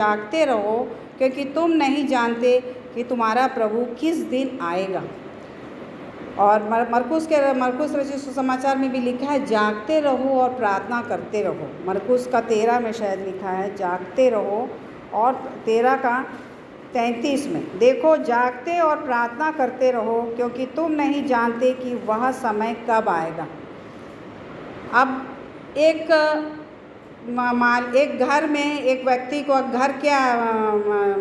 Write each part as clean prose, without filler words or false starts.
जागते रहो, क्योंकि तुम नहीं जानते कि तुम्हारा प्रभु किस दिन आएगा। और मरकुस रचित सुसमाचार में भी लिखा है, जागते रहो और प्रार्थना करते रहो। मरकुस का 13 में शायद लिखा है, जागते रहो, और 13 का 33 में देखो, जागते और प्रार्थना करते रहो, क्योंकि तुम नहीं जानते कि वह समय कब आएगा। अब एक घर में एक व्यक्ति को, घर के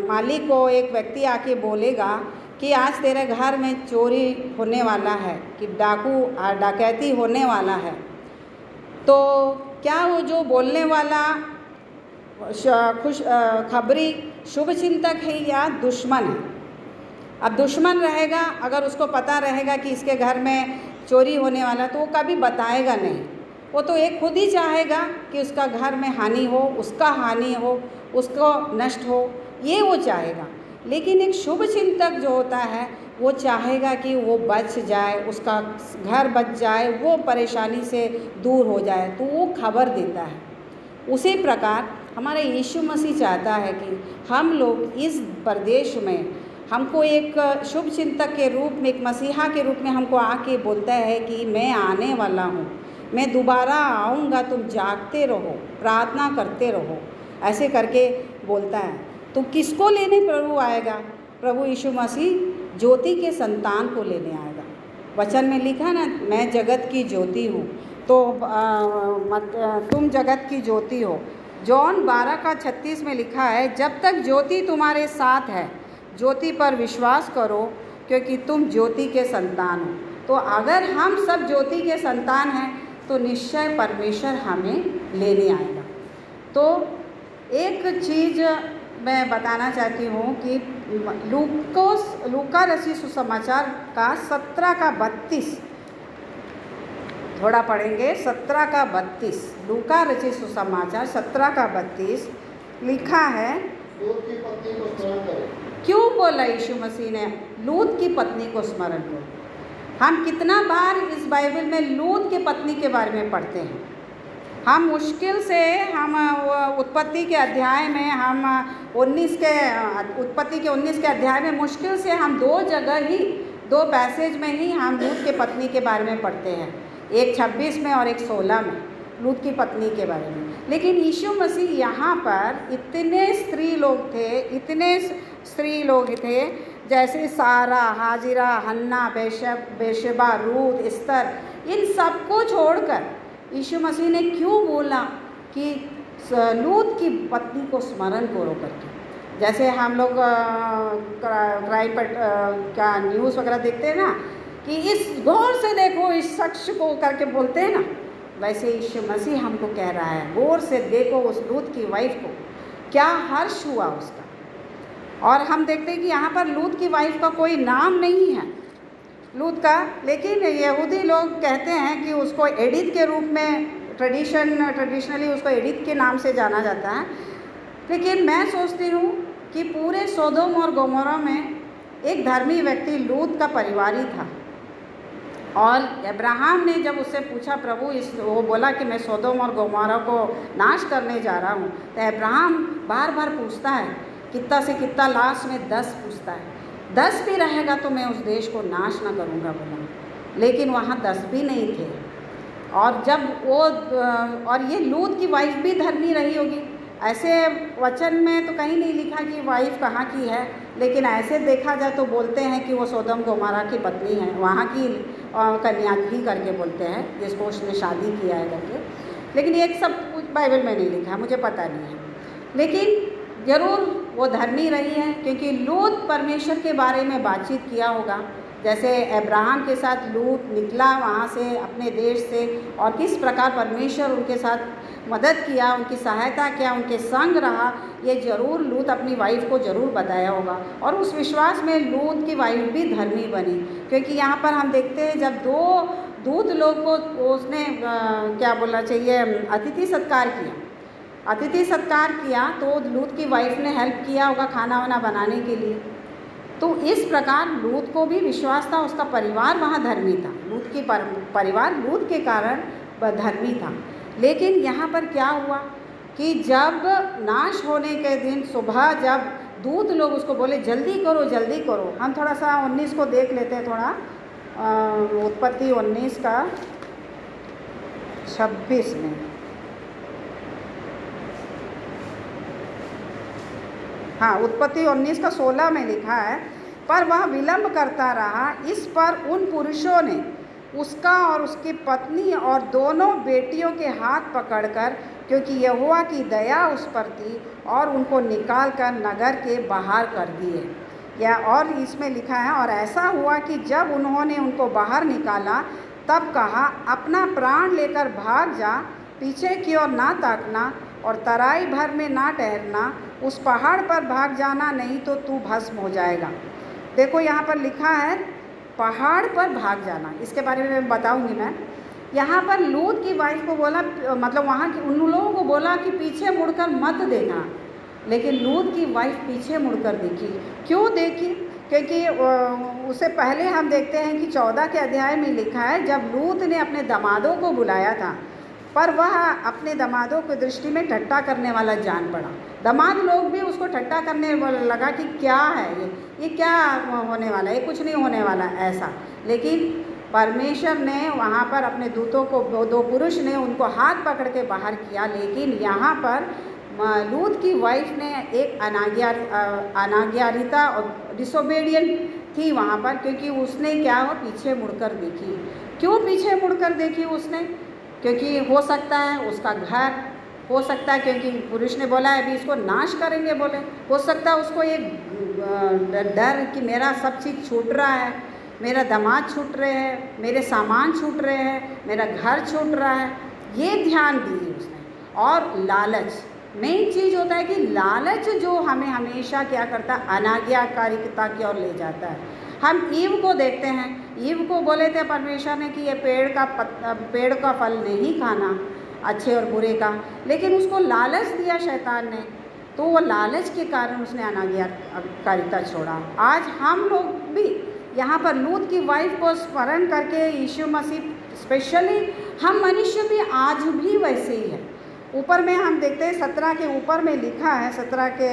मालिक को एक व्यक्ति आके बोलेगा कि आज तेरे घर में चोरी होने वाला है, कि डकैती होने वाला है। तो क्या वो जो बोलने वाला खबरी शुभ चिंतक है या दुश्मन है? अब दुश्मन रहेगा, अगर उसको पता रहेगा कि इसके घर में चोरी होने वाला, तो वो कभी बताएगा नहीं। वो तो एक खुद ही चाहेगा कि उसका घर में हानि हो, उसका हानि हो, उसको नष्ट हो, ये वो चाहेगा। लेकिन एक शुभ चिंतक जो होता है, वो चाहेगा कि वो बच जाए, उसका घर बच जाए, वो परेशानी से दूर हो जाए, तो वो खबर देता है। उसी प्रकार हमारा यीशु मसीह चाहता है कि हम लोग इस प्रदेश में, हमको एक शुभ चिंतक के रूप में, एक मसीहा के रूप में हमको आके बोलता है कि मैं आने वाला हूँ, मैं दोबारा आऊँगा, तुम जागते रहो, प्रार्थना करते रहो, ऐसे करके बोलता है। तो किसको लेने प्रभु आएगा? प्रभु यीशु मसीह ज्योति के संतान को लेने आएगा। वचन में लिखा ना, मैं जगत की ज्योति हूँ, तो तुम जगत की ज्योति हो। जॉन 12 का 36 में लिखा है, जब तक ज्योति तुम्हारे साथ है, ज्योति पर विश्वास करो, क्योंकि तुम ज्योति के संतान हो। तो अगर हम सब ज्योति के संतान हैं, तो निश्चय परमेश्वर हमें लेने आएगा। तो एक चीज़ मैं बताना चाहती हूँ कि लूका रचित सुसमाचार का 17 का 32 थोड़ा पढ़ेंगे। 17 का 32 लूका रचित सुसमाचार 17 का 32 लिखा है, लूत की पत्नी को स्मरण करो। क्यों बोला यीशु मसीह ने लूत की पत्नी को स्मरण करो? हम कितना बार इस बाइबल में लूत की पत्नी के बारे में पढ़ते हैं। हम मुश्किल से उत्पत्ति के अध्याय में, उत्पत्ति के 19 के अध्याय में मुश्किल से हम 2 जगह ही, 2 पैसेज में ही हम लूत के पत्नी के बारे में पढ़ते हैं, एक 26 में और एक 16 में, लूत की पत्नी के बारे में। लेकिन यीशु मसीह यहाँ पर इतने स्त्री लोग थे, जैसे सारा, हाजिरा, हन्ना, बेशबा, रूत, एस्तर, इन सबको छोड़कर यीशु मसीह ने क्यों बोला कि लूत की पत्नी को स्मरण करो करके? जैसे हम लोग क्राइम पर क्या न्यूज़ वगैरह देखते हैं ना, कि इस गौर से देखो इस शख्स को करके बोलते हैं ना, वैसे यीशु मसीह हमको कह रहा है, गौर से देखो उस लूत की वाइफ को, क्या हर्ष हुआ उसका। और हम देखते हैं कि यहाँ पर लूत की वाइफ का कोई नाम नहीं है, लूत का, लेकिन यहूदी लोग कहते हैं कि उसको एडिथ के रूप में, ट्रेडिशनली उसको एडिथ के नाम से जाना जाता है। लेकिन मैं सोचती हूँ कि पूरे सोदोम और गोमोरा में एक धर्मी व्यक्ति लूत का परिवार ही था। और अब्राहम ने जब उससे पूछा, प्रभु वो बोला कि मैं सोदोम और गोमोरा को नाश करने जा रहा हूँ, तो अब्राहम बार बार पूछता है, कितना से कितना, लास्ट में 10 पूछता है, 10 भी रहेगा तो मैं उस देश को नाश ना करूँगा बोला। लेकिन वहाँ 10 भी नहीं थे। और जब वो, और ये लूत की वाइफ भी धर्मी रही होगी, ऐसे वचन में तो कहीं नहीं लिखा कि वाइफ कहाँ की है, लेकिन ऐसे देखा जाए तो बोलते हैं कि वो सोदम गोमोरा की पत्नी है, वहाँ की कन्या ही करके बोलते हैं, जिसको उसने शादी किया है करके। लेकिन एक सब कुछ बाइबल में नहीं लिखा, मुझे पता नहीं है, लेकिन ज़रूर वो धर्मी रही है, क्योंकि लूत परमेश्वर के बारे में बातचीत किया होगा। जैसे अब्राहम के साथ लूत निकला वहाँ से, अपने देश से, और किस प्रकार परमेश्वर उनके साथ मदद किया, उनकी सहायता किया, उनके संग रहा, ये ज़रूर लूत अपनी वाइफ को ज़रूर बताया होगा। और उस विश्वास में लूत की वाइफ भी धर्मी बनी, क्योंकि यहाँ पर हम देखते हैं जब 2 दूत लोग को उसने क्या बोलना चाहिए, अतिथि सत्कार किया, तो लूत की वाइफ ने हेल्प किया होगा खाना वाना बनाने के लिए। तो इस प्रकार लूत को भी विश्वास था, उसका परिवार वहाँ धर्मी था, लूत की परिवार लूत के कारण धर्मी था। लेकिन यहाँ पर क्या हुआ कि जब नाश होने के दिन सुबह जब दूत लोग उसको बोले जल्दी करो जल्दी करो। हम थोड़ा सा 19 को देख लेते हैं, थोड़ा उत्पत्ति 19 का 26 में। हाँ, उत्पत्ति 19 का 16 में लिखा है, पर वह विलंब करता रहा। इस पर उन पुरुषों ने उसका और उसकी पत्नी और दोनों बेटियों के हाथ पकड़कर, क्योंकि यहोवा की दया उस पर थी, और उनको निकाल कर नगर के बाहर कर दिए। या और इसमें लिखा है, और ऐसा हुआ कि जब उन्होंने उनको बाहर निकाला तब कहा, अपना प्राण लेकर भाग जा, पीछे की ओर ना ताकना और तराई भर में ना ठहरना, उस पहाड़ पर भाग जाना, नहीं तो तू भस्म हो जाएगा। देखो यहाँ पर लिखा है पहाड़ पर भाग जाना, इसके बारे में बताऊंगी मैं। यहाँ पर लूत की वाइफ को बोला, मतलब वहाँ की उन लोगों को बोला कि पीछे मुड़कर मत देखना, लेकिन लूत की वाइफ पीछे मुड़कर देखी। क्यों देखी? क्योंकि उससे पहले हम देखते हैं कि 14 के अध्याय में लिखा है, जब लूत ने अपने दामादों को बुलाया था, पर वह अपने दामादों की दृष्टि में ठट्टा करने वाला जान पड़ा। दामाद लोग भी उसको ठट्टा करने लगा कि क्या है ये क्या होने वाला है, ये कुछ नहीं होने वाला ऐसा। लेकिन परमेश्वर ने वहाँ पर अपने दूतों को, दो पुरुष ने उनको हाथ पकड़ के बाहर किया। लेकिन यहाँ पर लूत की वाइफ ने एक अनाज्ञाकारिता और डिसोबीडियंट थी वहाँ पर, क्योंकि उसने क्या हो पीछे मुड़कर देखी। क्यों पीछे मुड़कर देखी उसने? क्योंकि हो सकता है उसका घर, हो सकता है क्योंकि पुरुष ने बोला है अभी इसको नाश करेंगे बोले, हो सकता है उसको एक डर कि मेरा सब चीज़ छूट रहा है, मेरा दामाद छूट रहे हैं, मेरे सामान छूट रहे हैं, मेरा घर छूट रहा है, ये ध्यान दी उसने। और लालच, मेन चीज़ होता है कि लालच जो हमें हमेशा क्या करता है, अनाज्ञाकारिता की ओर ले जाता है। हम ईव को देखते हैं, ईव को बोले थे परमेश्वर ने कि ये पेड़ का फल नहीं खाना, अच्छे और बुरे का, लेकिन उसको लालच दिया शैतान ने, तो वो लालच के कारण उसने अनाज्ञाकारिता छोड़ा। आज हम लोग भी यहाँ पर लूत की वाइफ को स्मरण करके यीशु मसीह, स्पेशली हम मनुष्य भी आज भी वैसे ही है। ऊपर में हम देखते हैं 17 के ऊपर में लिखा है, 17 के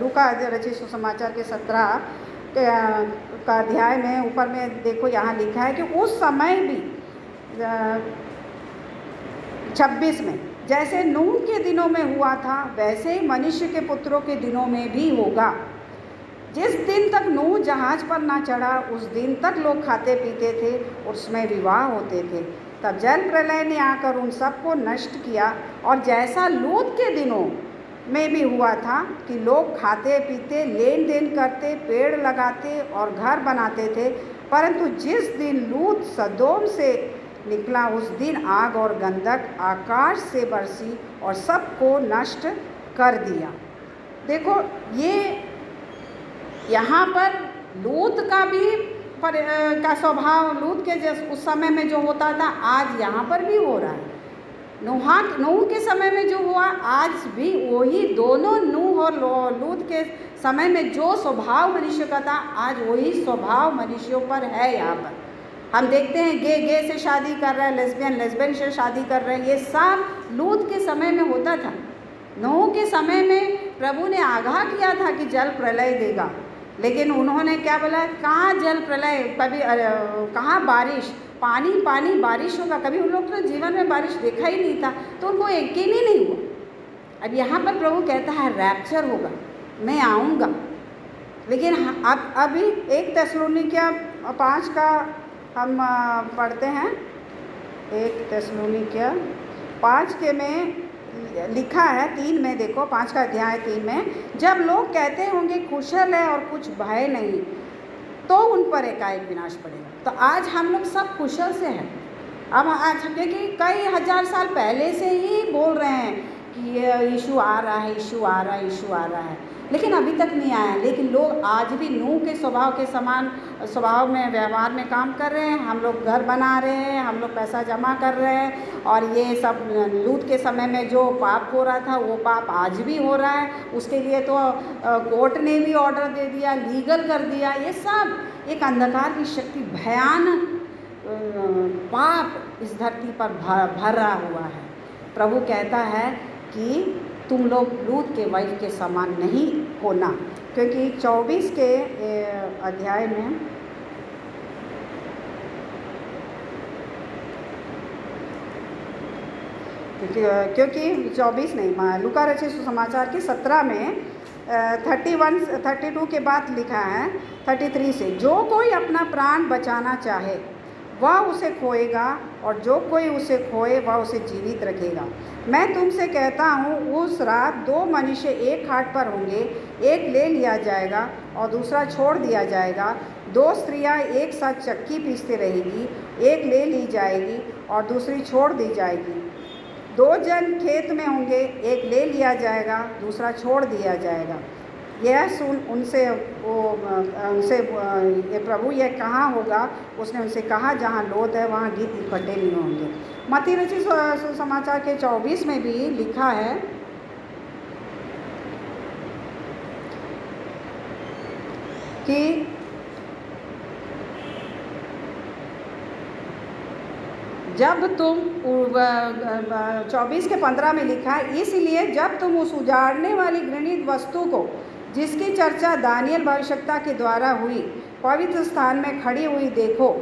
लूका रचित सुसमाचार के 17 का अध्याय में ऊपर में देखो, यहाँ लिखा है कि उस समय भी 26 में, जैसे नूह के दिनों में हुआ था वैसे ही मनुष्य के पुत्रों के दिनों में भी होगा। जिस दिन तक नूह जहाज पर ना चढ़ा उस दिन तक लोग खाते पीते थे, उसमें विवाह होते थे। तब जल प्रलय ने आकर उन सबको नष्ट किया। और जैसा लूत के दिनों में भी हुआ था कि लोग खाते पीते, लेन देन करते, पेड़ लगाते और घर बनाते थे, परंतु जिस दिन लूत सदोम से निकला उस दिन आग और गंधक आकाश से बरसी और सबको नष्ट कर दिया। देखो ये यहाँ पर लूत का भी का स्वभाव, लूत के उस समय में जो होता था आज यहाँ पर भी हो रहा है। नूह के समय में जो हुआ आज भी वही, दोनों नूह और लूत के समय में जो स्वभाव मनुष्य का था आज वही स्वभाव मनुष्यों पर है। यहाँ पर हम देखते हैं गे से शादी कर रहे हैं, लेस्बियन से शादी कर रहे हैं, ये सब लूत के समय में होता था। नूह के समय में प्रभु ने आगाह किया था कि जल प्रलय देगा, लेकिन उन्होंने क्या बोला, कहाँ जल प्रलय, कभी कहाँ बारिश, पानी पानी बारिश होगा, कभी उन लोग तो जीवन में बारिश देखा ही नहीं था, तो उनको यकीन ही नहीं हुआ। अब यहाँ पर प्रभु कहता है रैप्चर होगा, मैं आऊँगा। लेकिन अब अभी 1 थिस्सलुनीकियों 5 का हम पढ़ते हैं, 1 थिस्सलुनीकियों 5 के में लिखा है 3 में, देखो 5 का अध्याय 3 में, जब लोग कहते होंगे कुशल है और कुछ भय नहीं, तो उन पर एकाएक विनाश पड़ेगा। तो आज हम लोग सब कुशल से हैं। अब आज क्योंकि कई हजार साल पहले से ही बोल रहे हैं कि यीशु आ रहा है, यीशु आ रहा है, यीशु आ रहा है, लेकिन अभी तक नहीं आया। लेकिन लोग आज भी नूह के स्वभाव के समान स्वभाव में, व्यवहार में काम कर रहे हैं। हम लोग घर बना रहे हैं, हम लोग पैसा जमा कर रहे हैं, और ये सब लूत के समय में जो पाप हो रहा था वो पाप आज भी हो रहा है। उसके लिए तो कोर्ट ने भी ऑर्डर दे दिया, लीगल कर दिया। ये सब एक अंधकार की शक्ति, भयानक पाप इस धरती पर भरा हुआ है। प्रभु कहता है कि तुम लोग लूत के वाइफ के समान नहीं होना, क्योंकि 24 के अध्याय में क्योंकि 24 नहीं, लूका रचित सुसमाचार के 17 में 32 के बाद लिखा है 33 से, जो कोई अपना प्राण बचाना चाहे वह उसे खोएगा, और जो कोई उसे खोए वह उसे जीवित रखेगा। मैं तुमसे कहता हूँ, उस रात 2 मनुष्य एक खाट पर होंगे, एक ले लिया जाएगा और दूसरा छोड़ दिया जाएगा। 2 स्त्रियाँ एक साथ चक्की पीसती रहेगी, एक ले ली जाएगी और दूसरी छोड़ दी जाएगी। 2 जन खेत में होंगे, एक ले लिया जाएगा, दूसरा छोड़ दिया जाएगा। यह सुन उनसे ये प्रभु यह कहाँ होगा? उसने उनसे कहा, जहाँ लोथ है वहाँ गीत इकट्ठे नहीं होंगे। मत्ती रचित सुसमाचार के 24 में भी लिखा है कि जब तुम 24 के 15 में लिखा है, इसलिए जब तुम उस उजाड़ने वाली घृणित वस्तु को, जिसकी चर्चा दानियल भविष्यवक्ता के द्वारा हुई, पवित्र स्थान में खड़ी हुई देखो,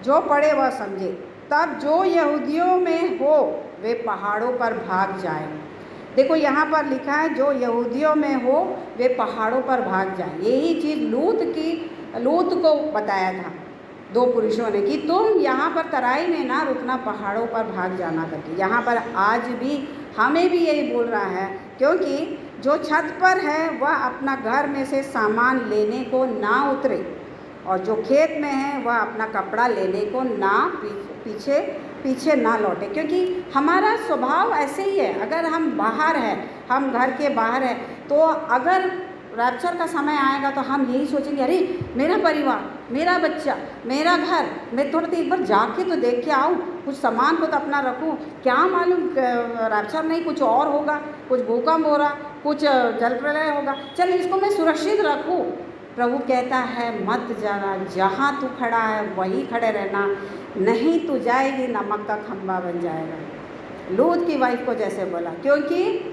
जो पढ़े वह समझे। तब जो यहूदियों में हो वे पहाड़ों पर भाग जाएं। देखो यहाँ पर लिखा है, जो यहूदियों में हो वे पहाड़ों पर भाग जाएं। यही चीज़ लूत को बताया था 2 पुरुषों ने कि तुम यहाँ पर तराई में ना रुकना, पहाड़ों पर भाग जाना करके। यहाँ पर आज भी हमें भी यही बोल रहा है, क्योंकि जो छत पर है वह अपना घर में से सामान लेने को ना उतरे, और जो खेत में है वह अपना कपड़ा लेने को ना पीछे ना लौटे। क्योंकि हमारा स्वभाव ऐसे ही है। अगर हम बाहर हैं, हम घर के बाहर हैं, तो अगर रैप्चर का समय आएगा तो हम यही सोचेंगे, अरे मेरा परिवार, मेरा बच्चा, मेरा घर, मैं थोड़ा देर एक बार जाके तो देख के आऊँ, कुछ सामान को तो अपना रखूँ। क्या मालूम रैप्चर नहीं कुछ और होगा, कुछ भूकंप हो रहा, कुछ जल प्रलय होगा, चल इसको मैं सुरक्षित रखूँ। प्रभु कहता है मत जाना, जहाँ तू खड़ा है वहीं खड़े रहना, नहीं तो जाएगी नमक का खंबा बन जाएगा। लूत की वाइफ को जैसे बोला, क्योंकि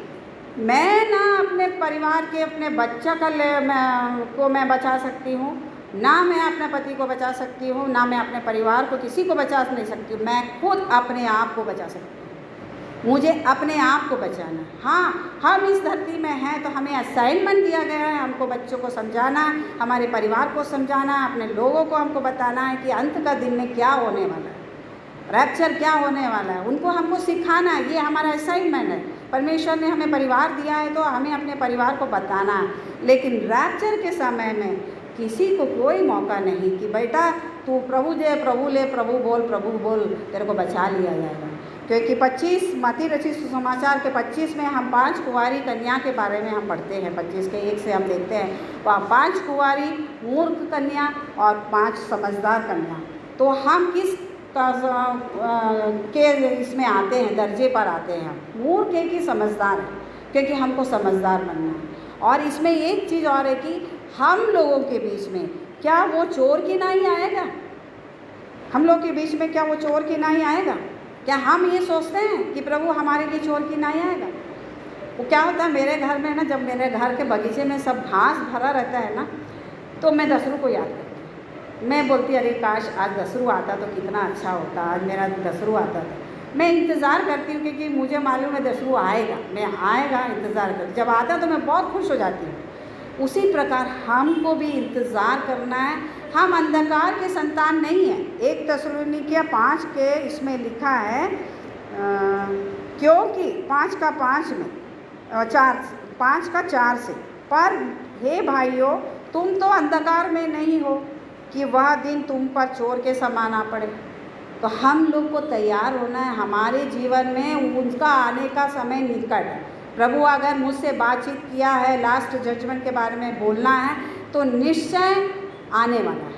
मैं ना अपने परिवार के, अपने बच्चा को मैं बचा सकती हूँ, ना मैं अपने पति को बचा सकती हूँ, ना मैं अपने परिवार को किसी को बचा नहीं सकती हूँ। मैं खुद अपने आप को बचा सकती हूँ, मुझे अपने आप को बचाना। हाँ, हम इस धरती में हैं तो हमें असाइनमेंट दिया गया है, हमको बच्चों को समझाना, हमारे परिवार को समझाना, अपने लोगों को हमको बताना है कि अंत का दिन में क्या होने वाला है, रैप्चर क्या होने वाला है, उनको हमको सिखाना है। ये हमारा असाइनमेंट है। परमेश्वर ने हमें परिवार दिया है तो हमें अपने परिवार को बताना है। लेकिन रैप्चर के समय में किसी को कोई मौका नहीं कि बेटा तू प्रभु दे, प्रभु ले, प्रभु बोल, तेरे को बचा लिया जाएगा। क्योंकि 25 मत्ती रचित सुसमाचार के 25 में हम 5 कुंवारी कन्या के बारे में हम पढ़ते हैं। 25 के 1 से हम देखते हैं वहाँ 5 कुंवारी, मूर्ख कन्या और 5 समझदार कन्या। तो हम किस के इसमें आते हैं, दर्जे पर आते हैं। मूर्ख है कि समझदार है, क्योंकि हमको समझदार बनना है। और इसमें एक चीज़ और है कि हम लोगों के बीच में क्या वो चोर की नाई आएगा? हम लोग के बीच में क्या वो चोर की नाई आएगा? क्या हम ये सोचते हैं कि प्रभु हमारे लिए चोर की नाई आएगा? वो क्या होता है, मेरे घर में ना, जब मेरे घर के बगीचे में सब घास भरा रहता है ना, तो मैं दसरू को याद करती हूँ। मैं बोलती अरे काश आज दसरू आता तो कितना अच्छा होता, आज मेरा दसरू आता था। मैं इंतज़ार करती हूँ क्योंकि मुझे मालूम है दसरू आएगा, मैं आएगा इंतज़ार करती। जब आता तो मैं बहुत खुश हो जाती हूँ। उसी प्रकार हमको भी इंतज़ार करना है। हम अंधकार के संतान नहीं हैं। 1 थिस्सलुनीकियों 5 के इसमें लिखा है क्योंकि 5 का 5 में 5 का 4 से, पर हे भाइयों तुम तो अंधकार में नहीं हो कि वह दिन तुम पर चोर के समान आ पड़े। तो हम लोग को तैयार होना है। हमारे जीवन में उनका आने का समय निकट है। प्रभु अगर मुझसे बातचीत किया है, लास्ट जजमेंट के बारे में बोलना है, तो निश्चय आने वाला है,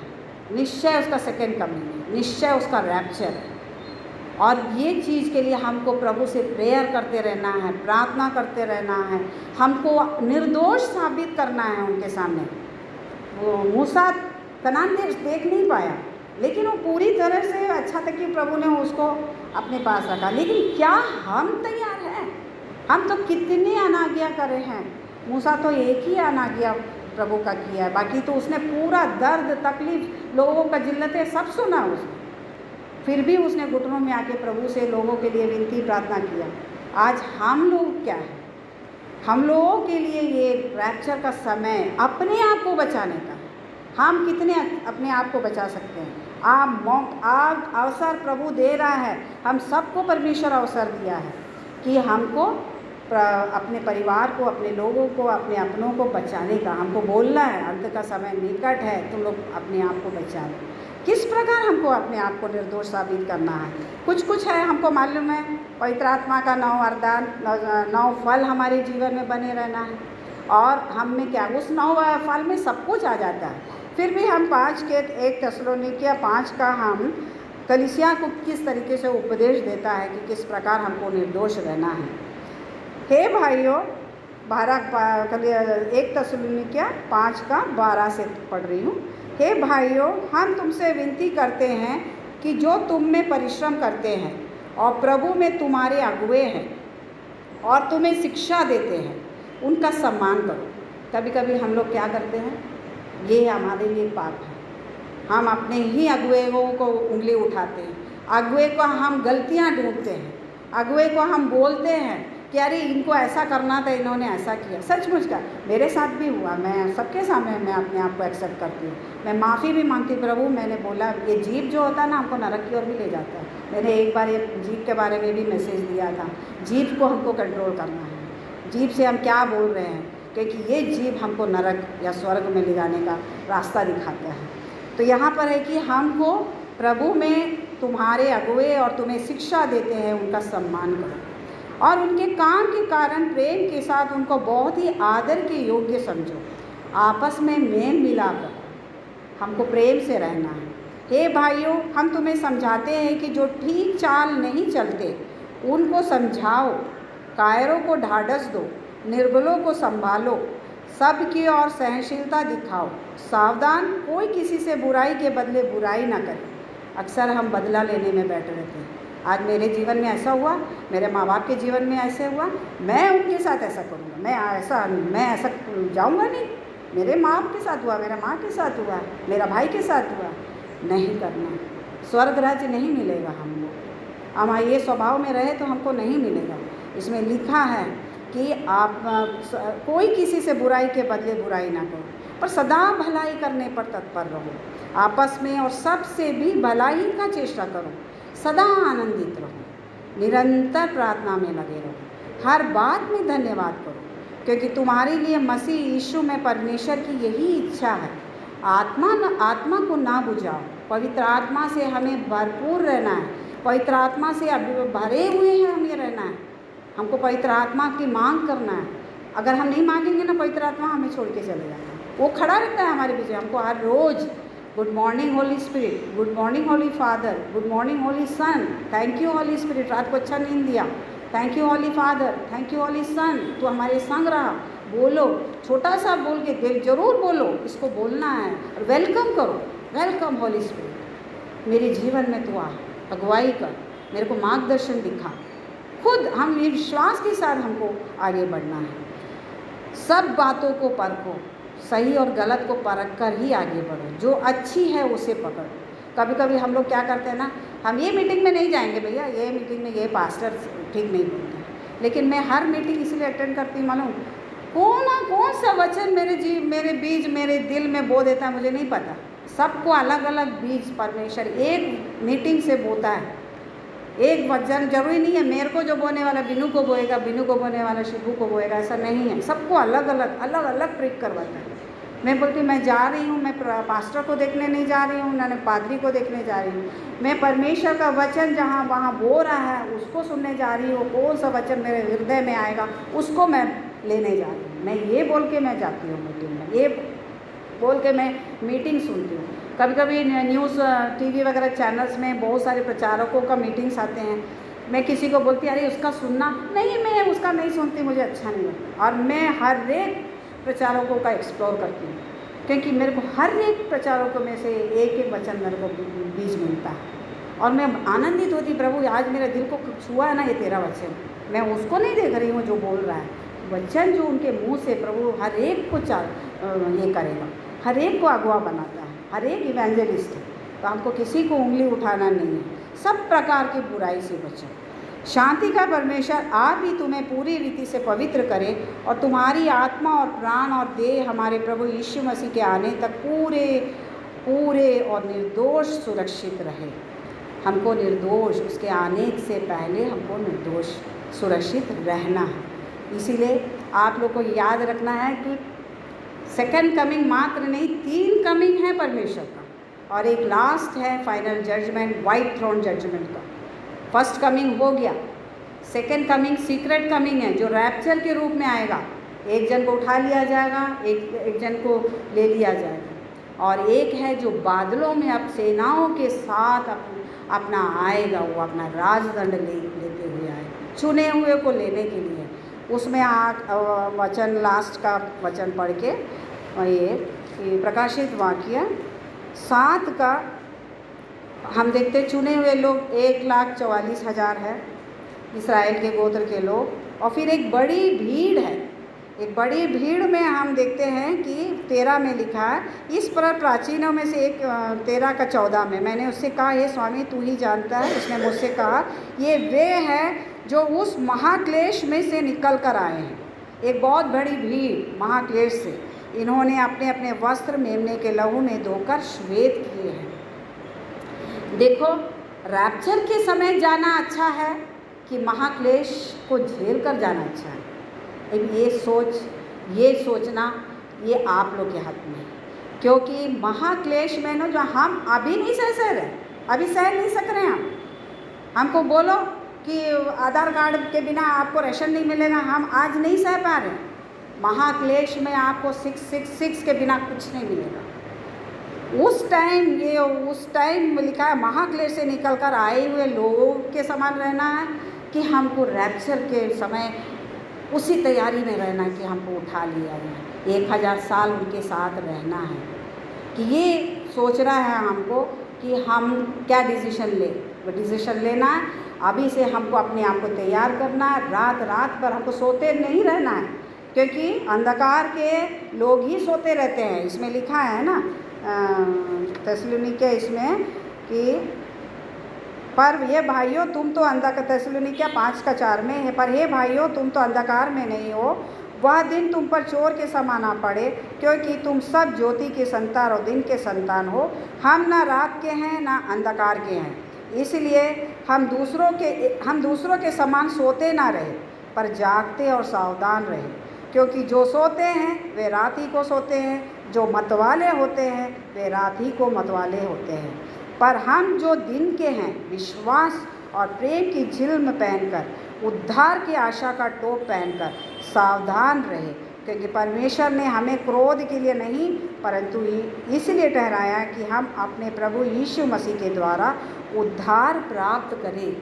निश्चय उसका सेकंड कमिंग है, निश्चय उसका रैप्चर है। और ये चीज़ के लिए हमको प्रभु से प्रेयर करते रहना है, प्रार्थना करते रहना है। हमको निर्दोष साबित करना है उनके सामने। वो मूसा कनान देश देख नहीं पाया, लेकिन वो पूरी तरह से अच्छा था कि प्रभु ने उसको अपने पास रखा। लेकिन क्या हम तैयार हैं? हम तो कितने अनाज्ञा करे हैं। मूसा तो एक ही अनाज्ञा प्रभु का किया है, बाकी तो उसने पूरा दर्द तकलीफ लोगों का जिल्लतें सब सुना उसने, फिर भी उसने घुटनों में आके प्रभु से लोगों के लिए विनती प्रार्थना किया। आज हम लोग क्या है, हम लोगों के लिए ये रैप्चर का समय अपने आप को बचाने का है। हम कितने अपने आप को बचा सकते हैं? आप अवसर प्रभु दे रहा है, हम सबको परमेश्वर अवसर दिया है कि हमको अपने परिवार को, अपने लोगों को, अपने अपनों को बचाने का हमको बोलना है। अंत का समय निकट है, तुम लोग अपने आप को बचा लो। किस प्रकार हमको अपने आप को निर्दोष साबित करना है? कुछ है हमको मालूम है, पवित्र आत्मा का 9 वरदान 9 फल हमारे जीवन में बने रहना है, और हम में क्या उस 9 फल में सब कुछ आ जाता है। फिर भी हम 1 थिस्सलुनीकियों 5 का हम कलीसिया को किस तरीके से उपदेश देता है कि किस प्रकार हमको निर्दोष रहना है। हे भाइयों, 1 थिस्सलुनीकियों 5 का 12 से पढ़ रही हूँ। हे भाइयों, हम तुमसे विनती करते हैं कि जो तुम में परिश्रम करते हैं और प्रभु में तुम्हारे अगुवे हैं और तुम्हें शिक्षा देते हैं, उनका सम्मान करो। कभी कभी हम लोग क्या करते हैं, ये हमारे लिए पाप है, हम अपने ही अगुवेओं को उंगली उठाते हैं, अगुवे को हम गलतियां ढूंढते हैं, अगुवे को हम बोलते हैं कि अरे इनको ऐसा करना था, इन्होंने ऐसा किया। सचमुच का मेरे साथ भी हुआ, मैं सबके सामने मैं अपने आप को एक्सेप्ट करती हूँ, मैं माफ़ी भी मांगती, प्रभु मैंने बोला ये जीभ जो होता है ना हमको नरक की ओर भी ले जाता है। मैंने एक बार ये जीभ के बारे में भी मैसेज दिया था, जीभ को हमको कंट्रोल करना है, जीभ से हम क्या बोल रहे हैं, क्योंकि ये जीभ हमको नरक या स्वर्ग में ले जाने का रास्ता दिखाता है। तो यहाँ पर है कि हमको प्रभु में तुम्हारे अगुवे और तुम्हें शिक्षा देते हैं, उनका सम्मान करो और उनके काम के कारण प्रेम के साथ उनको बहुत ही आदर के योग्य समझो। आपस में मेल मिलाप रखो, हमको प्रेम से रहना है। हे भाइयों, हम तुम्हें समझाते हैं कि जो ठीक चाल नहीं चलते उनको समझाओ, कायरों को ढाढ़स दो, निर्बलों को संभालो, सबकी ओर सहनशीलता दिखाओ। सावधान, कोई किसी से बुराई के बदले बुराई ना करे। अक्सर हम बदला लेने में बैठे रहते हैं। आज मेरे जीवन में ऐसा हुआ, मेरे माँ बाप के जीवन में ऐसे हुआ, मैं उनके साथ ऐसा करूँगा, मैं ऐसा जाऊँगा नहीं। मेरे माँ बाप के साथ हुआ, मेरे माँ के साथ हुआ, मेरा भाई के साथ हुआ, नहीं करना। स्वर्ग राज्य नहीं मिलेगा हमको, हम ये स्वभाव में रहे तो हमको नहीं मिलेगा। इसमें लिखा है कि आप कोई किसी से बुराई के बदले बुराई ना करो, पर सदा भलाई करने पर तत्पर रहो। आपस में और सबसे भी भलाई का चेष्टा करो, सदा आनंदित रहो, निरंतर प्रार्थना में लगे रहो, हर बात में धन्यवाद करो, क्योंकि तुम्हारे लिए मसीह यीशु में परमेश्वर की यही इच्छा है। आत्मा को ना बुझाओ, पवित्र आत्मा से हमें भरपूर रहना है, पवित्र आत्मा से भरे हुए हैं हमें रहना है। हमको पवित्र आत्मा की मांग करना है। अगर हम नहीं मांगेंगे ना, पवित्र आत्मा हमें छोड़ के चले जाता है, वो खड़ा रहता है हमारे पीछे। हमको हर रोज़ good morning holy spirit, good morning holy father, good morning holy son, thank you holy spirit, रात को अच्छा नींद दिया, thank you holy father, thank you holy son, तो हमारे संग रहा। बोलो, छोटा सा बोल के दिल जरूर बोलो, इसको बोलना है और वेलकम करो, वेलकम होली स्पिरिट, मेरे जीवन में तू आ, अगुवाई कर, मेरे को मार्गदर्शन दिखा। खुद हम विश्वास के साथ हमको आगे बढ़ना है। सब बातों को परखो, सही और गलत को परख कर ही आगे बढ़ो, जो अच्छी है उसे पकड़ो। कभी कभी हम लोग क्या करते हैं ना, हम ये मीटिंग में नहीं जाएंगे भैया, ये मीटिंग में ये पास्टर ठीक नहीं बोलते, लेकिन मैं हर मीटिंग इसलिए अटेंड करती हूँ, मालूम कौन सा वचन मेरे बीज मेरे दिल में बो देता है मुझे नहीं पता। सबको अलग अलग बीज परमेश्वर एक मीटिंग से बोता है। एक वचन जरूरी नहीं है मेरे को जो बोने वाला बिनू को बोएगा, बिनू को बोने वाला शिबू को बोएगा, ऐसा नहीं है। सबको अलग अलग प्रिक करवाता है। मैं बोलती मैं जा रही हूँ, मैं पास्टर को देखने नहीं जा रही हूँ, ना पादरी को देखने जा रही हूँ, मैं परमेश्वर का वचन जहाँ वहाँ बो रहा है उसको सुनने जा रही हूँ। कौन सा वचन मेरे हृदय में आएगा उसको मैं लेने जा रही हूँ। मैं ये बोल के मैं जाती हूँ मीटिंग में, ये बोल के मैं मीटिंग सुनती हूँ। कभी कभी न्यूज़ टीवी वगैरह चैनल्स में बहुत सारे प्रचारकों का मीटिंग्स आते हैं, मैं किसी को बोलती अरे उसका सुनना नहीं, मैं उसका नहीं सुनती, मुझे अच्छा नहीं लगता। और मैं हर एक प्रचारकों का एक्सप्लोर करती हूँ, क्योंकि मेरे को हर एक प्रचारकों में से एक वचन मेरे को बीज मिलता है और मैं आनंदित होती, प्रभु आज मेरे दिल को छुआ है ना ये तेरा वचन, मैं उसको नहीं देख रही हूँ जो बोल रहा है, वचन जो उनके मुंह से प्रभु हर एक को ये करेगा, हर एक को अगुआ बनाता है, हर एक इवेंजलिस्ट है। तो हमको किसी को उंगली उठाना नहीं है, सब प्रकार की बुराई से बचो। शांति का परमेश्वर आप ही तुम्हें पूरी रीति से पवित्र करे और तुम्हारी आत्मा और प्राण और देह हमारे प्रभु यीशु मसीह के आने तक पूरे पूरे और निर्दोष सुरक्षित रहे। हमको निर्दोष, उसके आने से पहले हमको निर्दोष सुरक्षित रहना है। इसीलिए आप लोग को याद रखना है कि सेकंड कमिंग मात्र नहीं, 3 कमिंग है परमेश्वर का, और एक लास्ट है final judgement, white throne judgement का। फर्स्ट कमिंग हो गया, सेकंड कमिंग सीक्रेट कमिंग है जो रैप्चर के रूप में आएगा। एक जन को उठा लिया जाएगा, एक जन को ले लिया जाएगा, और एक है जो बादलों में अब सेनाओं के साथ अपना आएगा, वो अपना राजदंड लेते हुए आएगा, चुने हुए को लेने के लिए। उसमें वचन लास्ट का वचन पढ़ के ये प्रकाशित वाक्य 7 का हम देखते, चुने हुए लोग 1,44,000 है, इस्राएल के गोत्र के लोग, और फिर एक बड़ी भीड़ है। एक बड़ी भीड़ में हम देखते हैं कि 13 में लिखा है, इस पर प्राचीनों में से एक 13 का 14 में मैंने उससे कहा, ये स्वामी तू ही जानता है। उसने मुझसे कहा, ये वे हैं जो उस महाक्लेश में से निकल कर आए हैं, एक बहुत बड़ी भीड़ महाक्लेश से। इन्होंने अपने अपने वस्त्र मेमने के लहू में धोकर श्वेत किए हैं। देखो, रैप्चर के समय जाना अच्छा है कि महाक्लेश को झेल कर जाना अच्छा है। ये सोचना ये आप लोग के हाथ में है, क्योंकि महाक्लेश में ना जो हम अभी नहीं सह रहे, अभी सह नहीं सक रहे हैं। हमको बोलो कि आधार कार्ड के बिना आपको राशन नहीं मिलेगा, हम आज नहीं सह पा रहे। महाक्लेश में आपको 666 के बिना कुछ नहीं मिलेगा। उस टाइम लिखा है, महाक्लेश से निकल कर आए हुए लोगों के समान रहना है कि हमको रैप्चर के समय उसी तैयारी में रहना है कि हमको उठा लिया है, 1000 साल उनके साथ रहना है। कि ये सोचना है हमको कि हम क्या डिसीजन ले, वो डिसीजन लेना है अभी से। हमको अपने आप को तैयार करना है, रात भर हमको सोते नहीं रहना है, क्योंकि अंधकार के लोग ही सोते रहते हैं। इसमें लिखा है ना तेसलोनिके इसमें कि पर ये भाइयों तुम तो तेसलोनिके 5:4 में है, पर हे भाइयों तुम तो अंधकार में नहीं हो, वह दिन तुम पर चोर के समान आ पड़े, क्योंकि तुम सब ज्योति के संतान और दिन के संतान हो। हम ना रात के हैं ना अंधकार के हैं, इसलिए हम दूसरों के समान सोते ना रहे, पर जागते और सावधान रहे। क्योंकि जो सोते हैं वे रात ही को सोते हैं, जो मतवाले होते हैं वे रात ही को मतवाले होते हैं। पर हम जो दिन के हैं विश्वास और प्रेम की झिल्म पहनकर, उद्धार की आशा का टोप पहनकर सावधान रहे, क्योंकि परमेश्वर ने हमें क्रोध के लिए नहीं परंतु इसलिए ठहराया कि हम अपने प्रभु यीशु मसीह के द्वारा उद्धार प्राप्त करें।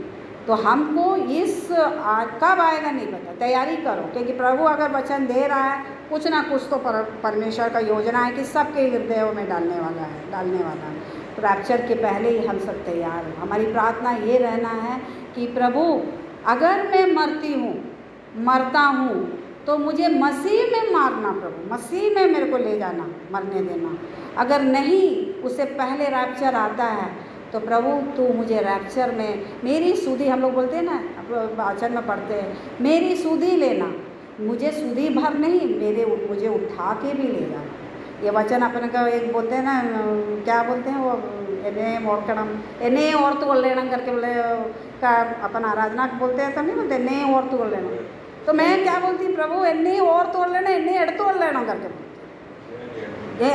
तो हमको इस कब आएगा नहीं पता, तैयारी करो, क्योंकि प्रभु अगर वचन दे रहा है कुछ ना कुछ तो परमेश्वर का योजना है कि सबके हृदयों में डालने वाला है। तो रैप्चर के ही हम सब तैयार हैं। हमारी प्रार्थना ये रहना है कि प्रभु अगर मैं मरता हूँ तो मुझे मसीह में मारना, प्रभु मसीह में मेरे को ले जाना, मरने देना। अगर नहीं, उससे पहले रैप्चर आता है तो प्रभु तू मुझे रैप्चर में मेरी सुधि, हम लोग बोलते हैं ना, वाचन में पढ़ते हैं, मेरी सुधि लेना, मुझे सुधि भर नहीं, मुझे उठा के भी ले जाना। ये वचन अपन का एक बोलते हैं ना, क्या बोलते हैं वो, एने और तो लेना करके बोले का अपन आराधना बोलते हैं, तो नहीं बोलते ने और तो लेना। तो मैं क्या बोलती, प्रभु एने और तोड़ लेना, एने एड़ तोड़ लेना करके बोलती। ये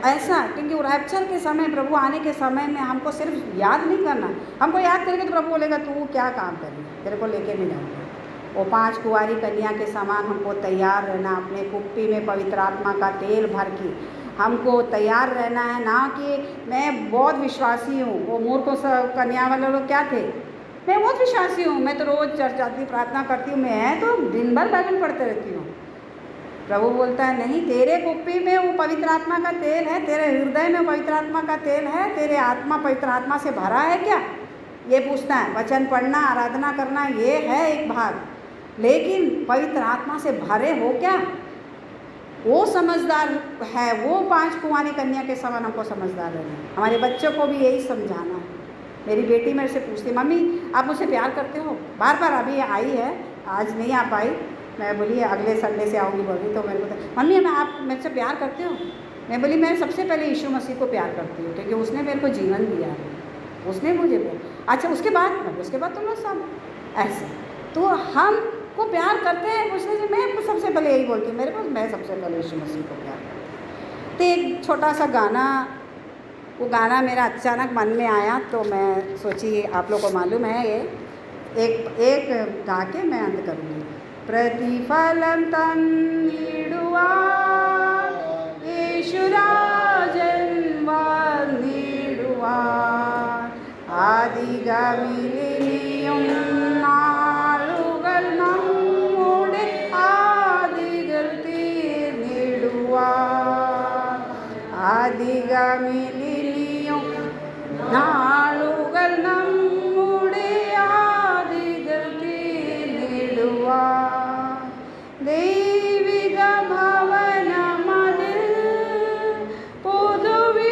ऐसा, क्योंकि रैप्चर के समय, प्रभु आने के समय में हमको सिर्फ याद नहीं करना, हमको याद करेंगे तो प्रभु बोलेगा तू क्या काम करेगी, तेरे को लेके नहीं जाऊँगा। वो 5 कुंवारी कन्या के समान हमको तैयार रहना, अपने कुप्पी में पवित्र आत्मा का तेल भर के हमको तैयार रहना है। ना कि मैं बहुत विश्वासी हूँ, वो मूर्ख कन्या वाले लोग क्या थे, मैं बहुत विश्वासी हूँ, मैं तो रोज़ चर्च जाती प्रार्थना करती हूँ, मैं तो दिन भर बाइबल पढ़ते रहती हूँ। प्रभु बोलता है नहीं, तेरे कुप्पी में वो पवित्र आत्मा का तेल है, तेरे हृदय में पवित्र आत्मा का तेल है, तेरे आत्मा पवित्र आत्मा से भरा है क्या, ये पूछना है। वचन पढ़ना, आराधना करना, ये है एक भाग, लेकिन पवित्र आत्मा से भरे हो क्या? वो समझदार है, वो 5 कुंवारी कन्या के समान हमको समझदार रहना है। हमारे बच्चों को भी यही समझाना है। मेरी बेटी मेरे से पूछती, मम्मी आप मुझसे प्यार करते हो? बार बार अभी आई है, आज नहीं आ पाई, मैं बोली अगले संडे से आऊँगी बोली, तो मेरे को मम्मी मैं आप मेरे से प्यार करते हो? मैं बोली मैं सबसे पहले यीशु मसीह को प्यार करती हूँ, क्योंकि उसने मेरे को जीवन दिया है, उसने मुझे बोला। अच्छा उसके बाद तुम लोग सब ऐसे, तो हम को प्यार करते हैं उसने से। मैं सबसे पहले यही बोलती हूँ, मेरे को मैं सबसे पहले यीशु मसीह को प्यार करती हूँ। तो एक छोटा सा गाना, वो गाना मेरा अचानक मन में आया, तो मैं सोची आप लोग को मालूम है ये, एक गा के मैं अंत करूँगी। प्रतिफलं तन्नीडुवा येशुराजन वन्नीडुवा आदिगामिलिनियं नालुगल नम्मुडे आदिगल तीर्निडुवा आदिगामिलिनियं नालुगल नम्मुडे आदिगल तीर्निडुवा ദൈവിക ഭവനമതിൽ പൊതുവീടുകളൊരുക്കിയവൻ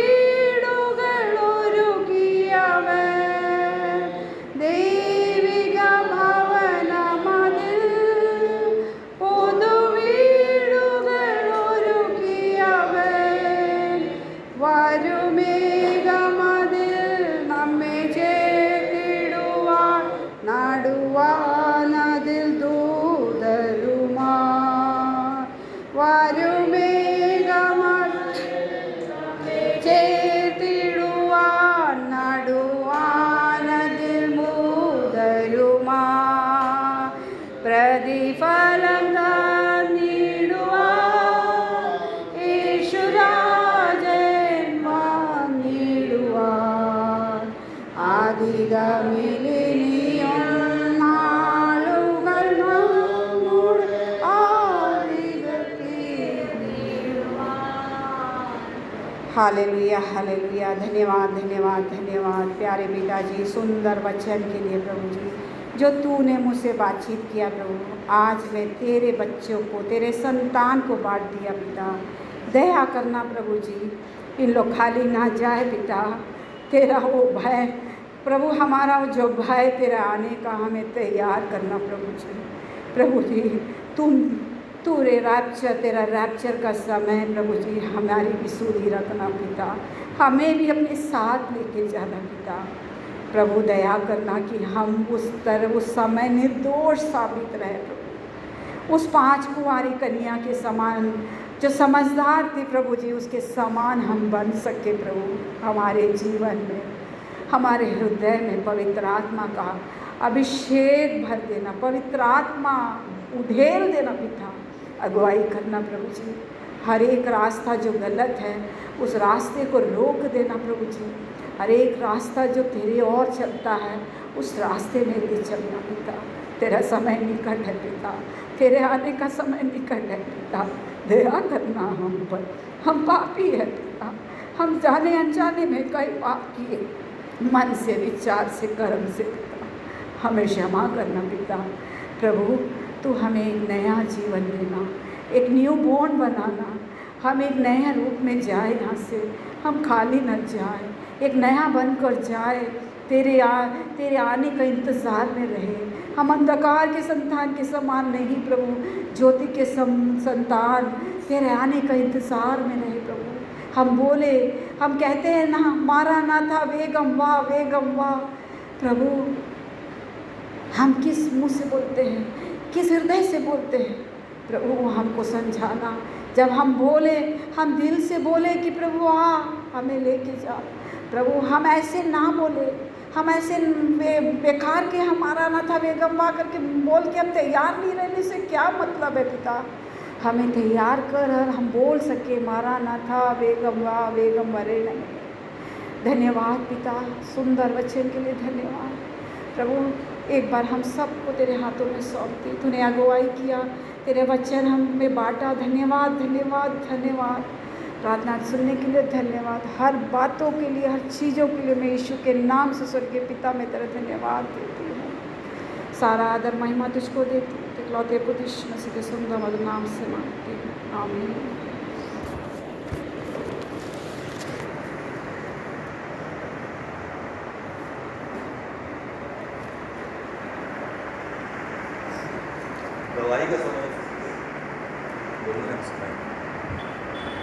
ദൈവിക ഭവനമതിൽ പൊതുവീടുകളൊരുക്കിയവൻ വരുമേഘമതിൽ നമ്മെ ചേർത്തിടുവാൻ നടുവാനതിൽ ചേർത്തിടുവാൻ നടുവാനതിൽ മൂതരുമാ പ്രതിഫലം തന്നിടുവാൻ യേശുരാജൻ വന്നിടുവാൻ ആദിഗമിലിനിയും നാളുകൾ നമ്മുടെ हालेलुया हालेलुया। धन्यवाद धन्यवाद धन्यवाद प्यारे पिताजी, सुंदर वचन के लिए प्रभु जी, जो तूने मुझसे बातचीत किया प्रभु। आज मैं तेरे बच्चों को, तेरे संतान को बांट दिया पिता। दया करना प्रभु जी, इन लोग खाली ना जाए पिता। तेरा वो भय प्रभु, हमारा जो भय तेरा आने का हमें तैयार करना प्रभु जी। प्रभु जी तेरा रैप्चर का समय प्रभु जी हमारी भी सूरी रखना पिता, हमें भी अपने साथ लेके जाना पिता। प्रभु दया करना कि हम उस समय निर्दोष साबित रहे प्रभु, उस 5 कुंवारी कन्या के समान जो समझदार थी प्रभु जी, उसके समान हम बन सके प्रभु। हमारे जीवन में, हमारे हृदय में पवित्र आत्मा का अभिषेक भर देना, पवित्र आत्मा उधेल देना पिता। अगुवाई करना प्रभु जी, हर एक रास्ता जो गलत है उस रास्ते को रोक देना प्रभु जी। हर एक रास्ता जो तेरे ओर चलता है उस रास्ते में ले चलना पिता। तेरा समय निकट है पिता, तेरे आने का समय निकट है पिता। दया करना हम पर, हम पापी है पिता। हम जाने अनजाने में कई पाप किए, मन से, विचार से, कर्म से पिता। हमें क्षमा करना पिता। प्रभु तू हमें एक नया जीवन देना, एक न्यू बॉर्न बनाना। हम एक नया रूप में जाए, यहाँ से हम खाली न जाए, एक नया बनकर जाए। तेरे आने का इंतज़ार में रहे। हम अंधकार के संतान के समान नहीं प्रभु, ज्योति के संतान तेरे आने का इंतज़ार में रहे प्रभु। हम बोले, हम कहते हैं ना, मारा ना था वेगम वाह प्रभु। हम किस मुँह से बोलते हैं, किस हृदय से बोलते हैं प्रभु, हमको समझाना। जब हम बोले, हम दिल से बोले कि प्रभु हमें लेके जा प्रभु। हम ऐसे ना बोले, हम ऐसे बेकार के हमारा ना था वेगम्बा करके बोल के हम तैयार नहीं रहने से क्या मतलब है पिता। हमें तैयार कर और हम बोल सके मारा ना था वेगम वरे नहीं। धन्यवाद पिता, सुंदर वचन के लिए धन्यवाद प्रभु। एक बार हम सबको तेरे हाथों में सौंपते, तूने अगुवाई किया, तेरे वचन हमें बांटा। धन्यवाद धन्यवाद धन्यवाद। प्रार्थना सुनने के लिए धन्यवाद। हर बातों के लिए, हर चीज़ों के लिए मैं यीशु के नाम से स्वर्गीय पिता में तेरा धन्यवाद देती हूँ। सारा आदर महिमा तुझको देती हूँ। इकलौते पुत्र यीशु मसीह के सुंदर मधुर नाम से मांगती हूँ, आमीन। गवाही का समय बोलना है उसमें।